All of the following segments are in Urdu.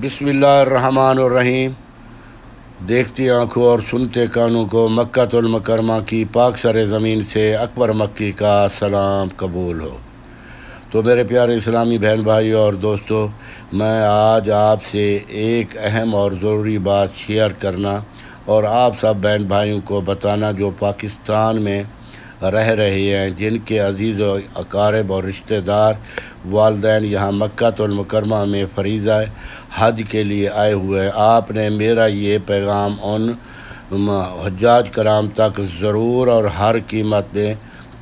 بسم اللہ الرحمن الرحیم۔ دیکھتی آنکھوں اور سنتے کانوں کو مکۃ المکرمہ کی پاک سر زمین سے اکبر مکی کا سلام قبول ہو۔ تو میرے پیارے اسلامی بہن بھائیوں اور دوستو، میں آج آپ سے ایک اہم اور ضروری بات شیئر کرنا اور آپ سب بہن بھائیوں کو بتانا جو پاکستان میں رہ رہے ہیں، جن کے عزیز و اقارب اور رشتہ دار والدین یہاں مکۃ المکرمہ میں فریضہ حج کے لیے آئے ہوئے ہیں۔ آپ نے میرا یہ پیغام ان حجاج کرام تک ضرور اور ہر قیمت میں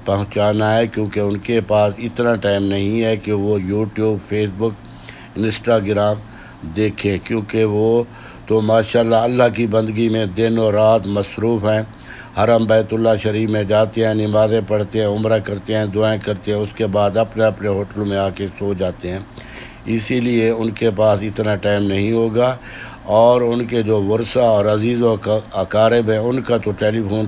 پہنچانا ہے، کیونکہ ان کے پاس اتنا ٹائم نہیں ہے کہ وہ یوٹیوب، فیس بک، انسٹاگرام دیکھیں، کیونکہ وہ تو ماشاءاللہ اللہ کی بندگی میں دن و رات مصروف ہیں۔ حرم بیت اللہ شریف میں جاتے ہیں، نمازیں پڑھتے ہیں، عمرہ کرتے ہیں، دعائیں کرتے ہیں، اس کے بعد اپنے اپنے ہوٹلوں میں آ کے سو جاتے ہیں۔ اسی لیے ان کے پاس اتنا ٹائم نہیں ہوگا، اور ان کے جو ورثہ اور عزیز و اقارب ہیں ان کا تو ٹیلی فون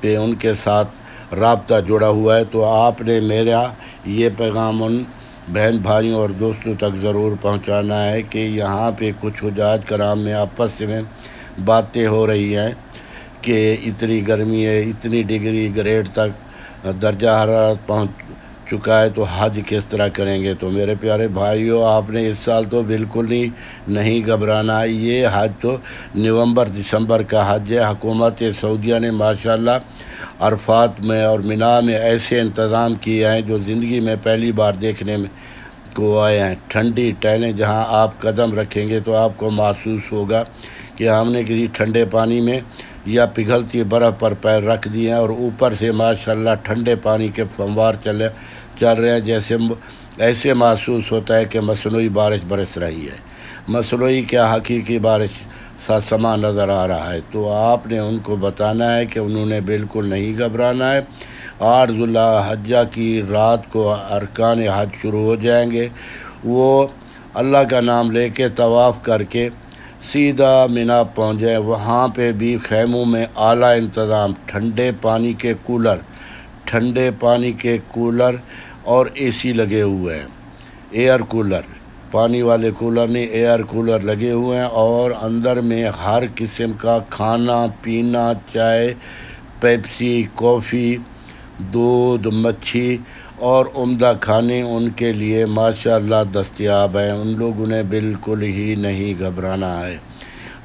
پہ ان کے ساتھ رابطہ جڑا ہوا ہے۔ تو آپ نے میرا یہ پیغام ان بہن بھائیوں اور دوستوں تک ضرور پہنچانا ہے کہ یہاں پہ کچھ حجاج کرام میں آپس میں باتیں ہو رہی ہیں کہ اتنی گرمی ہے، اتنی ڈگری گریڈ تک درجہ حرارت پہنچ چکا ہے، تو حج کس طرح کریں گے؟ تو میرے پیارے بھائیوں، آپ نے اس سال تو بالکل ہی نہیں گھبرانا ہے۔ یہ حج تو نومبر دسمبر کا حج ہے۔ حکومت سعودیہ نے ماشاءاللہ عرفات میں اور مینا میں ایسے انتظام کیے ہیں جو زندگی میں پہلی بار دیکھنے میں کو آئے ہیں۔ ٹھنڈی ٹہلیں جہاں آپ قدم رکھیں گے تو آپ کو محسوس ہوگا کہ ہم نے کسی ٹھنڈے پانی میں یا پگھلتی برف پر پیر رکھ دیے ہیں، اور اوپر سے ماشاءاللہ ٹھنڈے پانی کے فنوار چل رہے ہیں، جیسے ایسے محسوس ہوتا ہے کہ مصنوعی بارش برس رہی ہے۔ مصنوعی کیا، حقیقی بارش سا سما نظر آ رہا ہے۔ تو آپ نے ان کو بتانا ہے کہ انہوں نے بالکل نہیں گھبرانا ہے۔ 8 ذو الحجہ کی رات کو ارکان حج شروع ہو جائیں گے۔ وہ اللہ کا نام لے کے طواف کر کے سیدھا مینا پہنچ جائیں۔ وہاں پہ بھی خیموں میں اعلیٰ انتظام، ٹھنڈے پانی کے کولر اور اے سی لگے ہوئے ہیں، ایئر کولر، پانی والے کولر نہیں، ایئر کولر لگے ہوئے ہیں، اور اندر میں ہر قسم کا کھانا پینا، چائے، پیپسی، کافی، دودھ، مچھی اور عمدہ کھانے ان کے لیے ماشاءاللہ دستیاب ہیں۔ ان لوگوں نے بالکل ہی نہیں گھبرانا ہے۔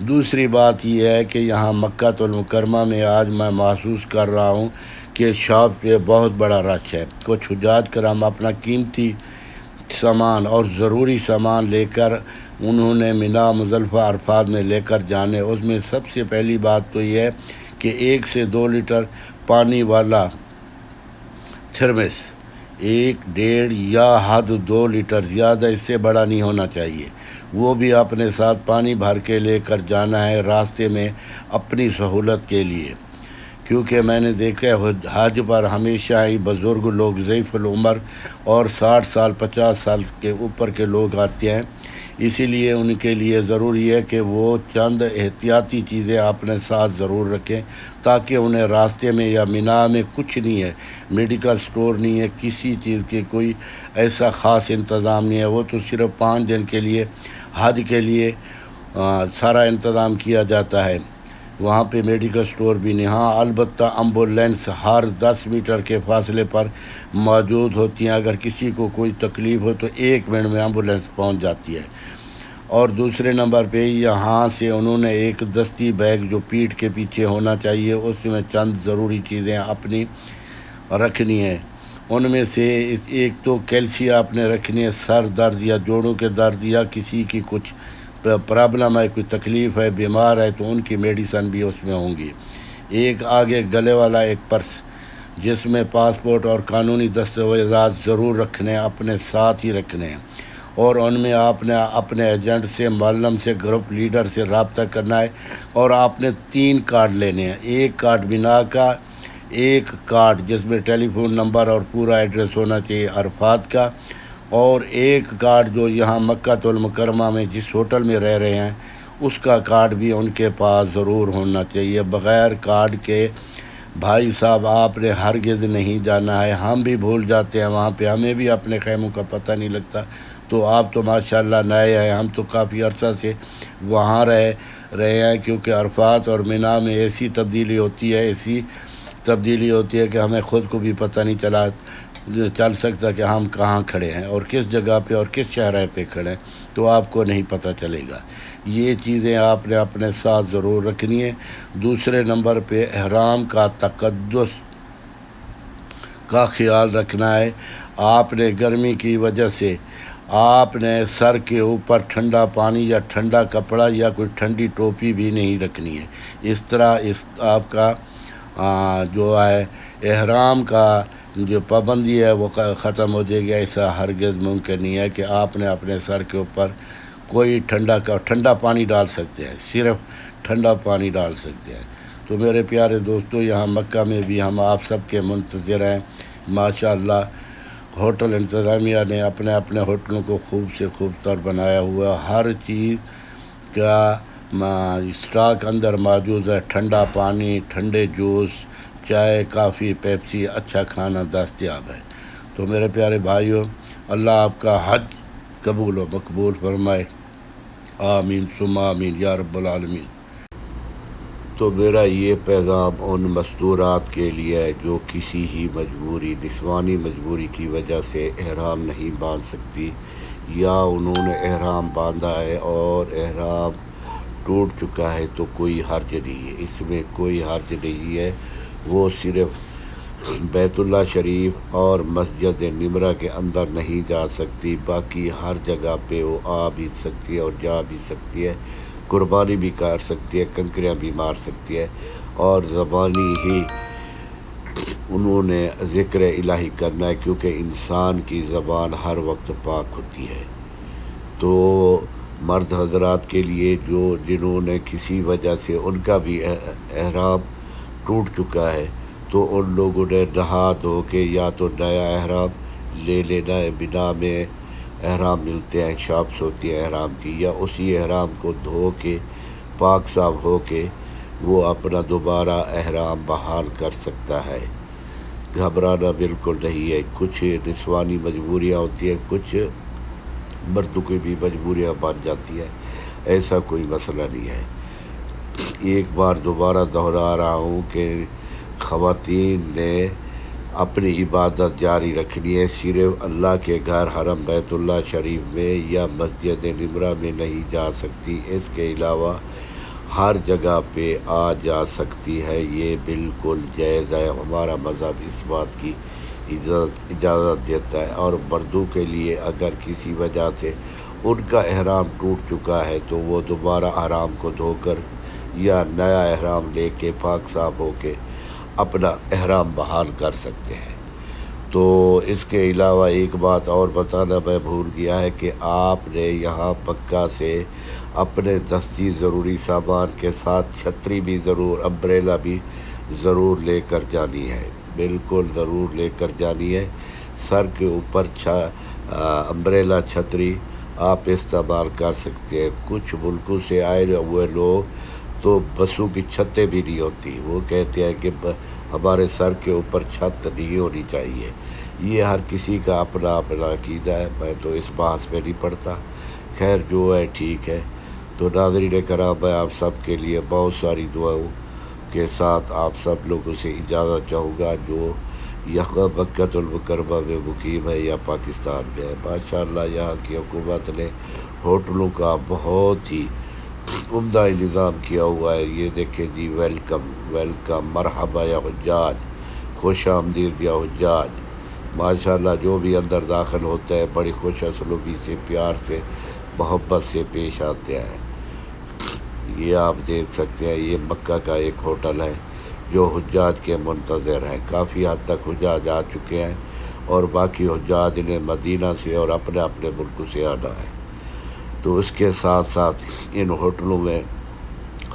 دوسری بات یہ ہے کہ یہاں مکۃ المکرمہ میں آج میں محسوس کر رہا ہوں کہ شاپ پہ بہت بڑا رش ہے۔ کچھ حجاج کرام اپنا قیمتی سامان اور ضروری سامان لے کر انہوں نے مینا، مزدلفہ، عرفات میں لے کر جانے۔ اس میں سب سے پہلی بات تو یہ ہے کہ 1 سے 2 لیٹر پانی والا تھرمس، 1، 1.5 یا حد 2 لیٹر، زیادہ اس سے بڑا نہیں ہونا چاہیے، وہ بھی اپنے ساتھ پانی بھر کے لے کر جانا ہے راستے میں اپنی سہولت کے لیے، کیونکہ میں نے دیکھا ہے حج پر ہمیشہ ہی بزرگ لوگ، ضعیف العمر اور 60 سال 50 سال کے اوپر کے لوگ آتے ہیں۔ اسی لیے ان کے لیے ضروری ہے کہ وہ چند احتیاطی چیزیں اپنے ساتھ ضرور رکھیں، تاکہ انہیں راستے میں یا مینا میں کچھ نہیں ہے، میڈیکل سٹور نہیں ہے، کسی چیز کے کوئی ایسا خاص انتظام نہیں ہے۔ وہ تو صرف 5 دن کے لیے حج کے لیے سارا انتظام کیا جاتا ہے، وہاں پہ میڈیکل سٹور بھی نہیں۔ ہاں البتہ ایمبولینس ہر 10 میٹر کے فاصلے پر موجود ہوتی ہیں، اگر کسی کو کوئی تکلیف ہو تو 1 منٹ میں ایمبولینس پہنچ جاتی ہے۔ اور دوسرے نمبر پہ یہاں سے انہوں نے ایک دستی بیگ جو پیٹھ کے پیچھے ہونا چاہیے، اس میں چند ضروری چیزیں اپنی رکھنی ہیں۔ ان میں سے ایک تو کیلشیم آپ نے رکھنی ہے، سر درد یا جوڑوں کے درد یا کسی کی کچھ پرابلم ہے، کوئی تکلیف ہے، بیمار ہے، تو ان کی میڈیسن بھی اس میں ہوں گی۔ ایک آگے گلے والا ایک پرس جس میں پاسپورٹ اور قانونی دستاویزات ضرور رکھنے ہیں، اپنے ساتھ ہی رکھنے ہیں، اور ان میں آپ نے اپنے ایجنٹ سے، معلم سے، گروپ لیڈر سے رابطہ کرنا ہے، اور آپ نے 3 کارڈ لینے ہیں۔ ایک کارڈ بنا کا، ایک کارڈ جس میں ٹیلی فون نمبر اور پورا ایڈریس ہونا چاہیے عرفات کا، اور ایک کارڈ جو یہاں مکۃ المکرمہ میں جس ہوٹل میں رہ رہے ہیں اس کا کارڈ بھی ان کے پاس ضرور ہونا چاہیے۔ بغیر کارڈ کے بھائی صاحب آپ نے ہرگز نہیں جانا ہے۔ ہم بھی بھول جاتے ہیں وہاں پہ، ہمیں بھی اپنے خیموں کا پتہ نہیں لگتا، تو آپ تو ماشاءاللہ نئے ہیں، ہم تو کافی عرصہ سے وہاں رہے ہیں، کیونکہ عرفات اور مینا میں ایسی تبدیلی ہوتی ہے کہ ہمیں خود کو بھی پتہ نہیں چل سکتا کہ ہم کہاں کھڑے ہیں اور کس جگہ پہ اور کس شہر پہ کھڑے ہیں، تو آپ کو نہیں پتہ چلے گا۔ یہ چیزیں آپ نے اپنے ساتھ ضرور رکھنی ہے۔ دوسرے نمبر پہ احرام کا تقدس کا خیال رکھنا ہے۔ آپ نے گرمی کی وجہ سے آپ نے سر کے اوپر ٹھنڈا پانی یا ٹھنڈا کپڑا یا کوئی ٹھنڈی ٹوپی بھی نہیں رکھنی ہے۔ اس طرح آپ کا جو ہے احرام کا جو پابندی ہے وہ ختم ہو جائے گی۔ ایسا ہرگز ممکن نہیں ہے کہ آپ نے اپنے سر کے اوپر کوئی ٹھنڈا پانی ڈال سکتے ہیں، صرف ٹھنڈا پانی ڈال سکتے ہیں۔ تو میرے پیارے دوستو، یہاں مکہ میں بھی ہم آپ سب کے منتظر ہیں۔ ماشاءاللہ ہوٹل انتظامیہ نے اپنے ہوٹلوں کو خوب سے خوب تر بنایا ہوا، ہر چیز کا اسٹاک اندر موجود ہے، ٹھنڈا پانی، ٹھنڈے جوس، چائے، کافی، پیپسی، اچھا کھانا دستیاب ہے۔ تو میرے پیارے بھائیوں، اللہ آپ کا حج قبول و مقبول فرمائے، آمین ثم آمین یا رب العالمین۔ تو میرا یہ پیغام ان مستورات کے لیے ہے جو کسی ہی نسوانی مجبوری کی وجہ سے احرام نہیں باندھ سکتی، یا انہوں نے احرام باندھا ہے اور احرام ٹوٹ چکا ہے، تو کوئی حرج نہیں ہے، اس میں کوئی حرج نہیں ہے۔ وہ صرف بیت اللہ شریف اور مسجد نمرہ کے اندر نہیں جا سکتی، باقی ہر جگہ پہ وہ آ بھی سکتی ہے اور جا بھی سکتی ہے، قربانی بھی کر سکتی ہے، کنکریاں بھی مار سکتی ہے، اور زبانی ہی انہوں نے ذکر الہی کرنا ہے، کیونکہ انسان کی زبان ہر وقت پاک ہوتی ہے۔ تو مرد حضرات کے لیے جنہوں نے کسی وجہ سے ان کا بھی احرام ٹوٹ چکا ہے، تو ان لوگوں نے نہا دھو کے یا تو نیا احرام لے لینا ہے۔ بنا میں احرام ملتے ہیں، شاپس ہوتی ہیں احرام کی، یا اسی احرام کو دھو کے پاک صاف ہو کے وہ اپنا دوبارہ احرام بحال کر سکتا ہے۔ گھبرانا بالکل نہیں ہے۔ کچھ نسوانی مجبوریاں ہوتی ہیں، کچھ مردوں کی بھی مجبوریاں بن جاتی ہیں، ایسا کوئی مسئلہ نہیں ہے۔ ایک بار دوبارہ دہرا رہا ہوں کہ خواتین نے اپنی عبادت جاری رکھنی ہے، صرف اللہ کے گھر حرم بیت اللہ شریف میں یا مسجد نمرہ میں نہیں جا سکتی، اس کے علاوہ ہر جگہ پہ آ جا سکتی ہے۔ یہ بالکل جائز ہے، ہمارا مذہب اس بات کی اجازت دیتا ہے۔ اور مردوں کے لیے اگر کسی وجہ سے ان کا احرام ٹوٹ چکا ہے تو وہ دوبارہ احرام کو دھو کر یا نیا احرام لے کے پاک صاف ہو کے اپنا احرام بحال کر سکتے ہیں۔ تو اس کے علاوہ ایک بات اور بتانا میں بھول گیا ہے کہ آپ نے یہاں مکہ سے اپنے دستی ضروری سامان کے ساتھ چھتری بھی ضرور، امبریلا بھی ضرور لے کر جانی ہے، بالکل ضرور لے کر جانی ہے۔ سر کے اوپر امبریلا چھتری آپ استعمال کر سکتے ہیں۔ کچھ ملکوں سے آئے ہوئے لوگ تو بسوں کی چھتیں بھی نہیں ہوتی، وہ کہتے ہیں کہ ہمارے سر کے اوپر چھت نہیں ہونی چاہیے۔ یہ ہر کسی کا اپنا عقیدہ ہے، میں تو اس بحث میں نہیں پڑتا، خیر جو ہے ٹھیک ہے۔ تو ناظرین کرام، میں آپ سب کے لیے بہت ساری دعاؤں کے ساتھ آپ سب لوگوں سے اجازت چاہوں گا جو یہاں مکۃ المکرمہ میں مقیم ہے یا پاکستان میں ہے۔ ماشاءاللہ یہاں کی حکومت نے ہوٹلوں کا بہت ہی عمدہ انتظام کیا ہوا ہے۔ یہ دیکھیں جی، ویلکم، مرحبا یا حجاج، خوش آمدید یا حجاج۔ ماشاءاللہ جو بھی اندر داخل ہوتا ہے بڑی خوش اسلوبی سے، پیار سے، محبت سے پیش آتے ہیں۔ یہ آپ دیکھ سکتے ہیں، یہ مکہ کا ایک ہوٹل ہے جو حجاج کے منتظر ہے۔ کافی حد تک حجاج آ چکے ہیں اور باقی حجاج نے مدینہ سے اور اپنے اپنے ملکوں سے آنا ہے۔ تو اس کے ساتھ ساتھ ان ہوٹلوں میں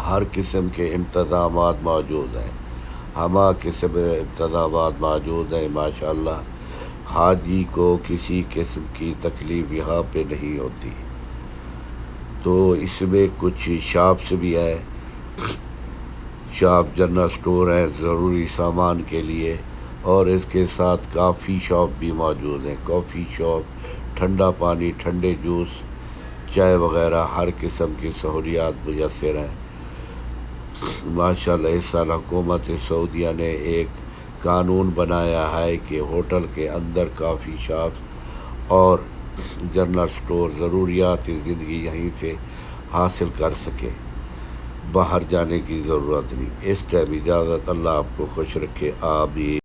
ہر قسم کے انتظامات موجود ہیں، ہمہ قسم انتظامات موجود ہیں ماشاءاللہ۔ حاجی کو کسی قسم کی تکلیف یہاں پہ نہیں ہوتی۔ تو اس میں کچھ شاپس بھی ہے، شاپ جنرل سٹور ہے ضروری سامان کے لیے، اور اس کے ساتھ کافی شاپ بھی موجود ہیں، کافی شاپ، ٹھنڈا پانی، ٹھنڈے جوس، چائے وغیرہ ہر قسم کی سہولیات میسر ہیں۔ ماشاءاللہ اس سال حکومت سعودیہ نے ایک قانون بنایا ہے کہ ہوٹل کے اندر کافی شاپس اور جنرل سٹور ضروریات زندگی یہیں سے حاصل کر سکیں، باہر جانے کی ضرورت نہیں۔ اس ٹائم اجازت، اللہ آپ کو خوش رکھے، آمین۔